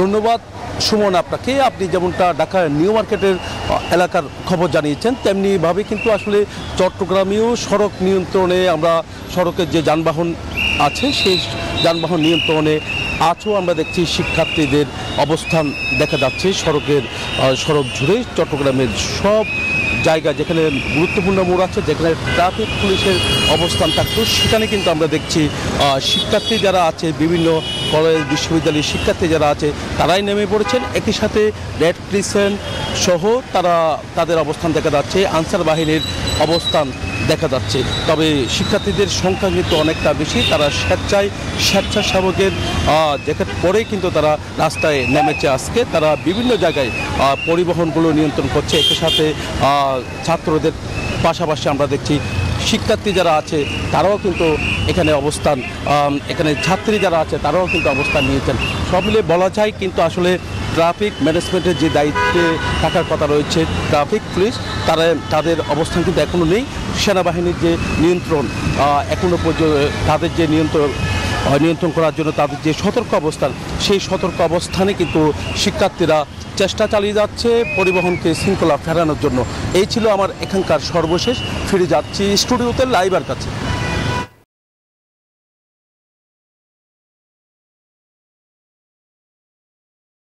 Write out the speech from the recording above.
ধন্যবাদ সুমন আপনাকে। আপনি যেমনটা ঢাকা নিউ মার্কেটের এলাকার খবর জানিয়েছেন, তেমনিভাবে কিন্তু আসলে চট্টগ্রামেও সড়ক নিয়ন্ত্রণে আমরা সড়কের যে যানবাহন আছে সেই যানবাহন নিয়ন্ত্রণে আমরা দেখছি শিক্ষার্থীদের অবস্থান দেখা যাচ্ছে সড়ক জুড়ে চট্টগ্রামের সব জায়গা যেখানে গুরুত্বপূর্ণ মোড় আছে, যেখানে ট্রাফিক পুলিশের অবস্থান থাকতো, সেখানে কিন্তু আমরা দেখছি শিক্ষার্থী যারা আছে, বিভিন্ন কলেজ বিশ্ববিদ্যালয়ের শিক্ষার্থী যারা আছে তারাই নেমে পড়েছেন। একই সাথে রেড ক্রিসেন্ট সহ তাদের অবস্থান দেখা যাচ্ছে, আনসার বাহিনীর অবস্থান দেখা যাচ্ছে। তবে শিক্ষার্থীদের সংখ্যা কিন্তু অনেকটা বেশি। তারা স্বেচ্ছাসেবকের জ্যাকেট পরেই কিন্তু তারা রাস্তায় নেমেছে। আজকে তারা বিভিন্ন জায়গায় পরিবহনগুলো নিয়ন্ত্রণ করছে। একই সাথে ছাত্রদের পাশাপাশি আমরা দেখছি শিক্ষার্থী যারা আছে তারাও কিন্তু এখানে ছাত্রী যারা আছে তারাও কিন্তু অবস্থান নিয়েছেন। সব মিলে বলা যায় কিন্তু আসলে ট্রাফিক ম্যানেজমেন্টের যে দায়িত্বে থাকার কথা রয়েছে ট্রাফিক পুলিশ, তাদের অবস্থান কিন্তু এখনও নেই। সেনাবাহিনীর যে নিয়ন্ত্রণ এখনও পর্যন্ত, তাদের যে নিয়ন্ত্রণ করার জন্য তাদের যে সতর্ক অবস্থান, সেই সতর্ক অবস্থানে কিন্তু শিক্ষার্থীরা চেষ্টা চালিয়ে যাচ্ছে পরিবহনকে শৃঙ্খলা ফেরানোর জন্য। এই ছিল আমার এখানকার সর্বশেষ। ফিরে যাচ্ছি স্টুডিওতে লাইভার কাছে।